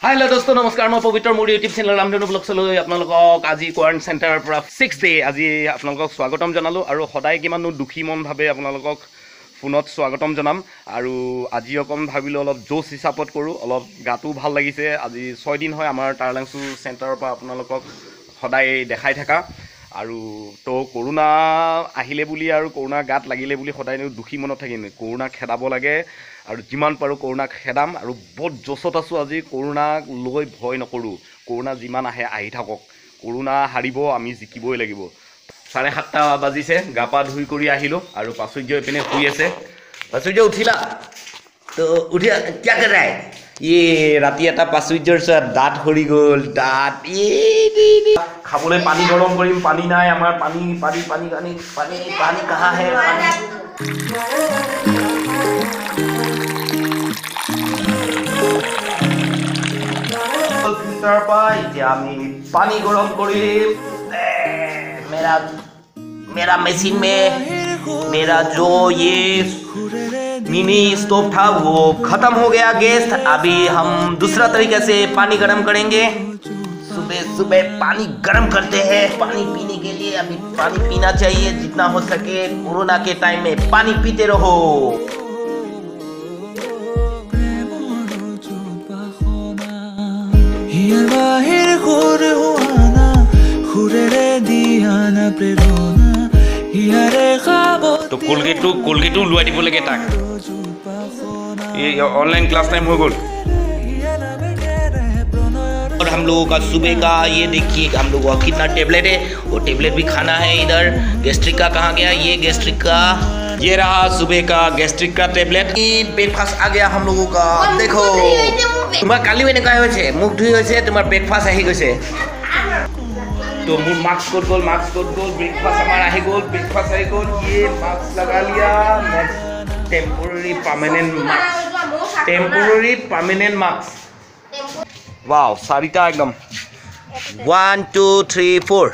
Hello दोस्तों नमस्कार मैं पवित्र मोर यूट्यूब चैनल रामधेनु ब्लग्स লৈ আপোনালোকক আজি কোৱাৰেণ্টাইন চেণ্টাৰৰ পৰা 6 ডে আজি আপোনালোকক স্বাগতম জনালো আৰু সদায় কিমানো দুখী মন ভাবে আপোনালোকক ফোনত স্বাগতম জনাম আৰু আজি অকম ভাবিলো অলপ জোশ হিচাপত কৰো অলপ গাটো ভাল লাগিছে আজি 6 দিন হয় আমাৰ টাৰলাংসু চেণ্টাৰৰ পৰা আপোনালোকক সদায় দেখাই থাকা আৰু তো কৰোনা আহিলে বুলি আৰু কৰোনা গাত লাগিলে বুলি সদায় দুখী মনত থাকিম কৰোনা খেদাব লাগে আৰু যিমান পাৰো কৰোনা খেদাম আৰু বহুত জোশত আছো আজি কৰোনা লৈ ভয় নকৰো কৰোনা যিমান আহে আহি থাকক কৰোনা হাৰিব আমি জিকিবই লাগিব 7:30 বাজিছে গাপা ধুই কৰি আহিলো আৰু পাছুৰ্য এপিনে শুই আছে পাছুৰ্য উঠিলা তো উঠিয়া কি कर रहा है ये राति এটা পাছুৰ্যৰ দাঁত হৰি গল দাঁত খাবলৈ পানী গৰম কৰিম পানী নাই আমাৰ পানী পানী পানী পানী পানী পানী कहां है पानी फिल्टर पाई जामी पानी गरम करीम मेरा मशीन में मेरा जो ये मिनी स्टोव था वो खत्म हो गया गैस अभी हम दूसरा तरीके से पानी गरम करेंगे सुबह सुबह पानी गरम करते हैं पानी पीने के लिए अभी पानी पीना चाहिए जितना हो सके कोरोना के टाइम में पानी पीते रहो तो कोलगेट लुआई দিব লাগে তাক ये ऑनलाइन क्लास टाइम हो गल और हम लोगों का सुबह का ये देखिए हम लोगों का कितना टेबलेट है वो टेबलेट भी खाना है इधर गैस्ट्रिक का कहाँ गया ये गैस्ट्रिक का ये रहा सुबह का गैस्ट्रिक का टेबलेट ब्रेकफास्ट आ गया हम लोगों का देखो तुम्हार काली में निकाय होছে मुख धुई होছে तुम्हार ब्रेकफास्ट आহি গৈছে तो मुझ मास्क कोड गोल ब्रेकफास्ट हमारा आही गोल ब्रेकफास्ट आही गोल ये मास्क लगा लिया टेम्पोररी परमानेंट मास्क वाओ सारिता एकदम 1 2 3 4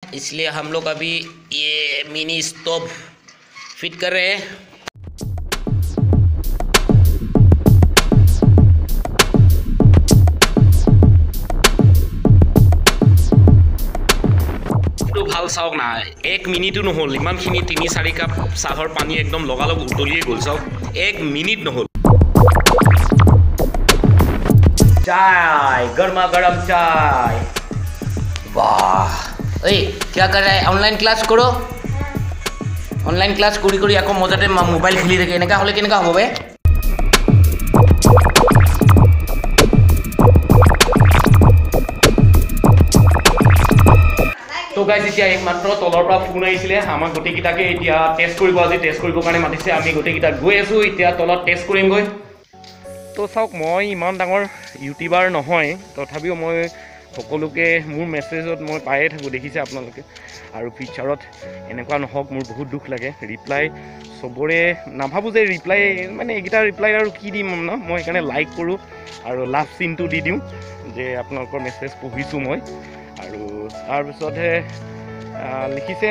इसलिए हम लोग अभी ये मिनी स्टोव फिट कर रहे हैं तो ভাল চাওক না 1 মিনিটো নহল ইমানখিনি 3-4 কাপ চাহৰ পানী একদম লগালগ উতলিয়ে গল চাওক 1 মিনিট নহল चाय गर्मा गरम चाय वाह ए क्या कर रहा है ऑनलाइन क्लास करो ऑनलाइन क्लास करी करी आको मजाते मोबाइल खेली থাকে এনেকা হলে কেনেকা হ'ব বে তো গাইস এতিয়া একমাত্ৰ তলৰ পৰা ফোন আহিছিলে আমাৰ গোটেই কিটাকে এতিয়া টেষ্ট কৰিব আজি টেষ্ট কৰিবৰ কাৰণে মাতিছে আমি গোটেই কিটা গৈ আছো এতিয়া তলত টেষ্ট কৰিম গৈ তো চাওক মই ইমান ডাঙৰ ইউটিউবাৰ নহয় তথাপিও মই সকলোকে মোৰ মেছেজত মই পায়ে থাকোঁ, দেখিছে আপোনালোকে। আৰু ফিউচাৰত এনেকুৱা নহওক, মোৰ বহুত দুখ লাগে। ৰিপ্লাই চবৰে নাভাবোঁ যে ৰিপ্লাই মানে এইকেইটা ৰিপ্লাই আৰু কি দিম ন, মই সেইকাৰণে লাইক কৰোঁ আৰু লাভ চিনটো দি দিওঁ যে আপোনালোকৰ মেছেজ পঢ়িছোঁ মই। আৰু তাৰপিছতহে লিখিছে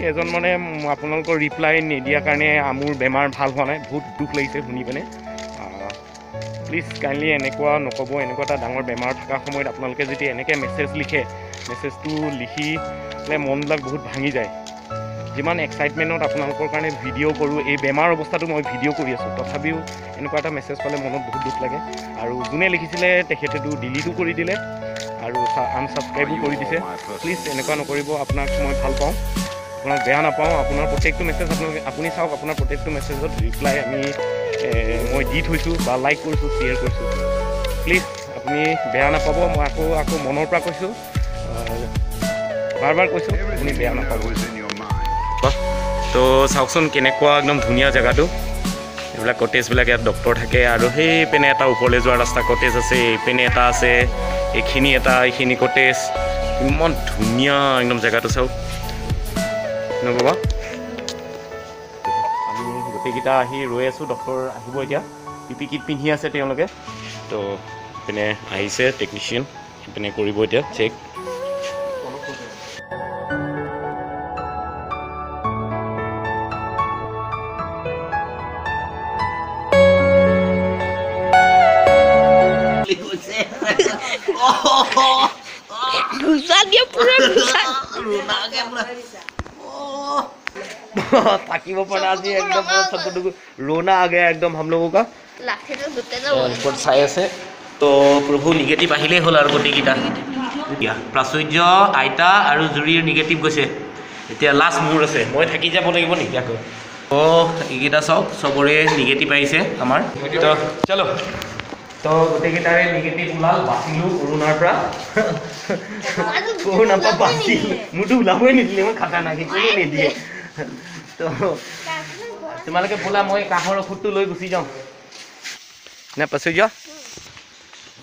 এজন মানে আপোনালোকৰ ৰিপ্লাই নিদিয়াৰ কাৰণে মোৰ বেমাৰ ভাল হোৱা নাই। বহুত দুখ লাগিছে শুনি পিনে। প্লিজ কাইণ্ডলি এনেকুৱা নক'ব। এনেকুৱা এটা ডাঙৰ বেমাৰ থকা সময়ত আপোনালোকে যদি এনেকৈ মেছেজ লিখে, মেছেজটো লিখিলে মনবিলাক বহুত ভাঙি যায়। যিমান এক্সাইটমেণ্টত আপোনালোকৰ কাৰণে ভিডিঅ' কৰোঁ, এই বেমাৰ অৱস্থাটো মই ভিডিঅ' কৰি আছোঁ, তথাপিও এনেকুৱা এটা মেছেজ পালে মনত বহুত দুখ লাগে। আৰু যোনে লিখিছিলে তেখেতেতো ডিলিটো কৰি দিলে আৰু আনছাবস্ক্ৰাইবো কৰি দিছে। প্লিজ এনেকুৱা নকৰিব। আপোনাক মই ভাল পাওঁ, আপোনাক বেয়া নাপাওঁ। আপোনাৰ প্ৰত্যেকটো মেছেজ আপুনি চাওক, আপোনাৰ প্ৰত্যেকটো মেছেজত ৰিপ্লাই মই দি থৈছোঁ বা লাইক কৰিছোঁ, শ্বেয়াৰ কৰিছোঁ। প্লিজ আপুনি বেয়া নাপাব। মই আকৌ মনৰ পৰা কৈছোঁ, বাৰ বাৰ কৈছোঁ, আপুনি বেয়া নাপাব। তো চাওকচোন কেনেকুৱা একদম ধুনীয়া জেগাটো। এইবিলাক কটেজবিলাক, ইয়াত ডক্তৰ থাকে। আৰু সেই পিনে এটা ওপৰলৈ যোৱা ৰাস্তা কটেজ আছে, এইপিনে এটা আছে, এইখিনি কটেজ। ইমান ধুনীয়া একদম জেগাটো চাওক নবাবা। আমি গোটেইকেইটা আহি ৰৈ আছোঁ, ডক্তৰ আহিব এতিয়া। PPE কিট পিন্ধি আছে তেওঁলোকে। তো ইপিনে আহিছে টেকনিচিয়ান, ইপিনে কৰিব এতিয়া চেক। থাকিব পৰা আজি একদম ৰোনা आ गया एकदम हम लोगों का। চাই আছে। তো প্ৰভু নিগেটিভ আহিলেই হ'ল আৰু গোটেইকেইটা। প্ৰাচুৰ্য, আইতা আৰু জুৰিৰ নিগেটিভ গৈছে। এতিয়া লাষ্ট মোৰ আছে, মই থাকি যাব লাগিব নেকি আকৌ। এইকেইটা চাওক, চবৰে নিগেটিভ আহিছে আমাৰ। তো চলো। তো গোটেইকেইটাৰে নিগেটিভ ওলাল, বাচিলোঁ কৰোণাৰ পৰা। কৰোণাৰ পৰা বাচিলোঁ, মোৰতো ওলাবই নিদিলে, মই খাটাৰনাক একোৱে নিদিয়ে। তো তোমালোকে বোলা মই কাঁহৰ ঔষধটো লৈ গুচি যাওঁ নে প্ৰাচুৰ্য?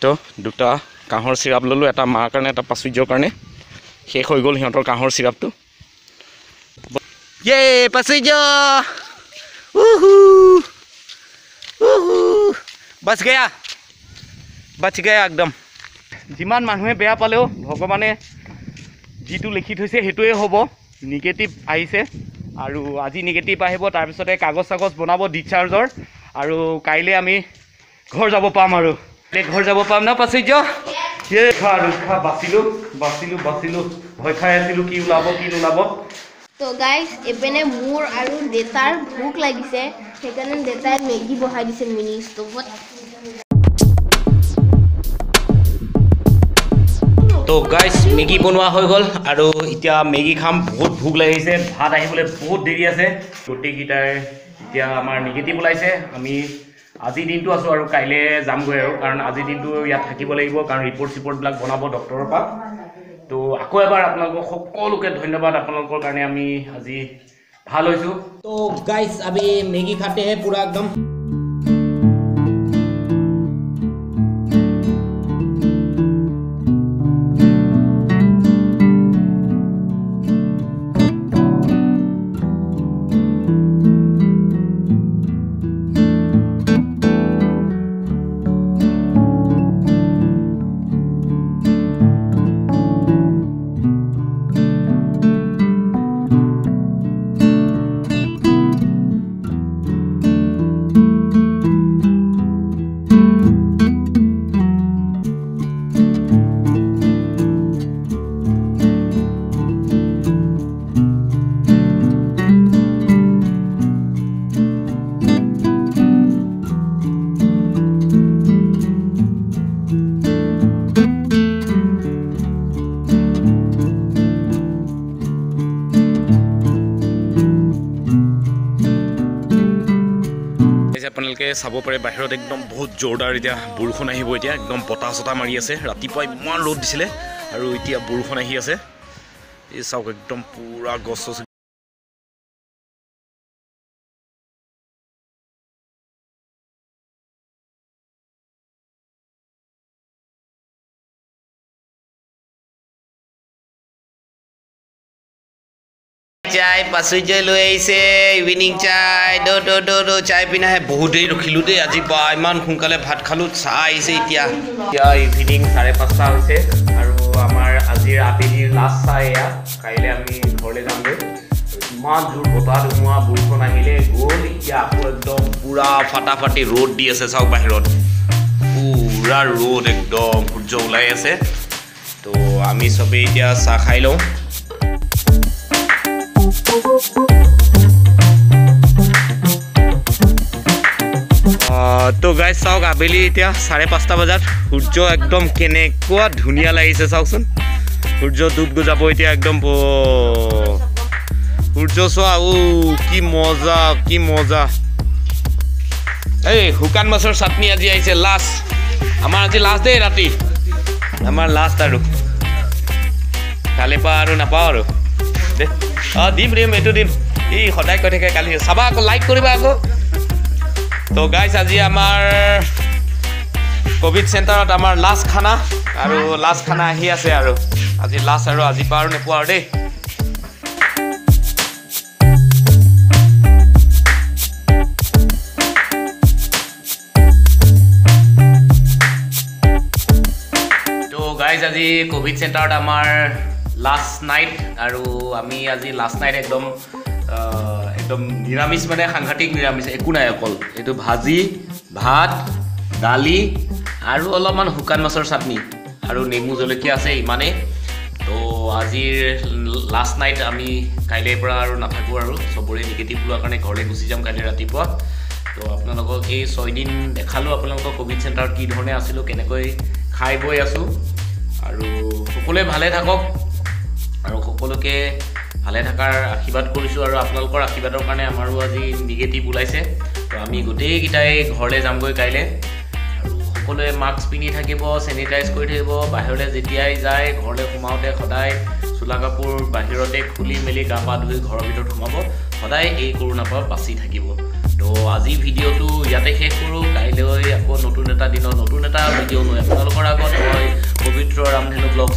তো দুটা কাঁহৰ চিৰাপ ল'লোঁ, এটা মাৰ কাৰণে, এটা প্ৰাচুৰ্যৰ কাৰণে। শেষ হৈ গ'ল সিহঁতৰ কাঁহৰ চিৰাপটো। প্ৰাচুৰ্য বাচ গয়া একদম। যিমান মানুহে বেয়া পালেও ভগৱানে যিটো লিখি থৈছে সেইটোৱে হ'ব। নিগেটিভ আহিছে আৰু আজি নিগেটিভ আহিব, তাৰপিছতে কাগজ চাগজ বনাব ডিছচাৰ্জৰ, আৰু কাইলৈ আমি ঘৰ যাব পাম। আৰু ঘৰ যাব পাম ন প্ৰাচুৰ্য? বাচিলোঁ। ভয় খাই আছিলোঁ কি ওলাব কি নোলাব। তো গাইজ এপিনে মোৰ আৰু দেউতাৰ ভোক লাগিছে, সেইকাৰণে দেউতাই মেগী বহাই দিছে মিনি ষ্টভত। তো গাইজ মেগী বনোৱা হৈ গ'ল আৰু এতিয়া মেগী খাম। বহুত ভোক লাগিছে, ভাত আহিবলৈ বহুত দেৰি আছে। গোটেইকেইটাৰ এতিয়া আমাৰ নিগেটিভ ওলাইছে। আমি আজিৰ দিনটো আছোঁ আৰু কাইলৈ যামগৈ আৰু, কাৰণ আজিৰ দিনটো ইয়াত থাকিব লাগিব, কাৰণ ৰিপৰ্টবিলাক বনাব ডক্টৰৰ পৰা। তো আকৌ এবাৰ আপোনালোকক সকলোকে ধন্যবাদ, আপোনালোকৰ কাৰণে আমি আজি ভাল হৈছোঁ। তো গাইজ আমি মেগী খাতে হে পুৰা একদম। আপোনালোকে চাব পাৰে বাহিৰত একদম বহুত জোৰদাৰ এতিয়া বৰষুণ আহিব। এতিয়া একদম বতাহ চতাহ মাৰি আছে। ৰাতিপুৱা ইমান ৰ'দ দিছিলে আৰু এতিয়া বৰষুণ আহি আছে। এই চাওক একদম পুৰা গছ চাই পাচুৰ্য লৈ আহিছে ইভিনিং চাই দো চাই পিনাহে বহুত দেৰি ৰখিলো দেই আজি বা ইমান সোনকালে ভাত খালো চাহ আহিছে এতিয়া ইভিনিং 5:30 হৈছে আৰু আমাৰ আজিৰ আবেলিৰ লাষ্ট চাহ এয়া কাইলৈ আমি ঘৰলৈ যামগৈ ইমান জোৰ বতাহ ধুমুহা বৰষুণ আহিলে গ'ল এতিয়া আকৌ একদম পুৰা ফাটাফাটি ৰ'দ দি আছে চাওক বাহিৰত পুৰা ৰ'দ একদম সূৰ্য ওলাই আছে তো আমি চবেই এতিয়া চাহ খাই লওঁ তো গাইজ চাওক আবেলি এতিয়া 5:30 বজাত সূৰ্য একদম কেনেকুৱা ধুনীয়া লাগিছে চাওকচোন সূৰ্য ডুব যাব এতিয়া একদম সূৰ্য চোৱা কি মজা এই শুকান মাছৰ চাটনি আজি আহিছে লাষ্ট আমাৰ আজি লাষ্ট দেই ৰাতি আমাৰ লাষ্ট আৰু কালি পৰা আৰু নাপাওঁ আৰু দে দিম এইটো দিম এই সদায় কৈ থাকে কালি চাবা আকৌ লাইক কৰিবা আকৌ তো গাইজ আজি আমাৰ কোভিড চেণ্টাৰত আমাৰ লাষ্ট খানা আৰু লাষ্ট খানা আহি আছে আৰু আজি লাষ্ট আৰু আজি পৰা আৰু নোপোৱা আৰু দেই গাইজ আজি কোভিড চেণ্টাৰত আমাৰ লাষ্ট নাইট আৰু আমি আজি লাষ্ট নাইট একদম নিৰামিষ মানে সাংঘাতিক নিৰামিষ একো নাই অকল এইটো ভাজি ভাত দালি আৰু অলপমান শুকান মাছৰ চাটনি আৰু নেমু জলকীয়া আছে ইমানেই তো আজিৰ লাষ্ট নাইট আমি কাইলৈৰ পৰা আৰু নাথাকোঁ আৰু চবৰে নিগেটিভ লোৱাৰ কাৰণে ঘৰলৈ গুচি যাম কাইলৈ ৰাতিপুৱা তো আপোনালোকক এই 6 দিন দেখালোঁ আপোনালোকক কোভিড চেণ্টাৰত কি ধৰণে আছিলোঁ কেনেকৈ খাই বৈ আছোঁ আৰু সকলোৱে ভালে থাকক আৰু সকলোকে ভালে থকাৰ আশীৰ্বাদ কৰিছোঁ আৰু আপোনালোকৰ আশীৰ্বাদৰ কাৰণে আমাৰো আজি নিগেটিভ ওলাইছে তো আমি গোটেইকেইটাই ঘৰলৈ যামগৈ কাইলৈ আৰু সকলোৱে মাস্ক পিন্ধি থাকিব চেনিটাইজ কৰি থাকিব বাহিৰলৈ যেতিয়াই যায় ঘৰলৈ সোমাওঁতে সদায় চোলা কাপোৰ বাহিৰতে খুলি মেলি গা পা ধুই ঘৰৰ ভিতৰত সোমাব সদায় এই কৰোণাৰ পৰা বাচি থাকিব তো আজি ভিডিঅ'টো ইয়াতে শেষ কৰোঁ কাইলৈ আকৌ নতুন এটা দিনত নতুন এটা ভিডিঅ' লৈ আপোনালোকৰ আগত মই পবিত্ৰ ৰামধেনু ব্লগছ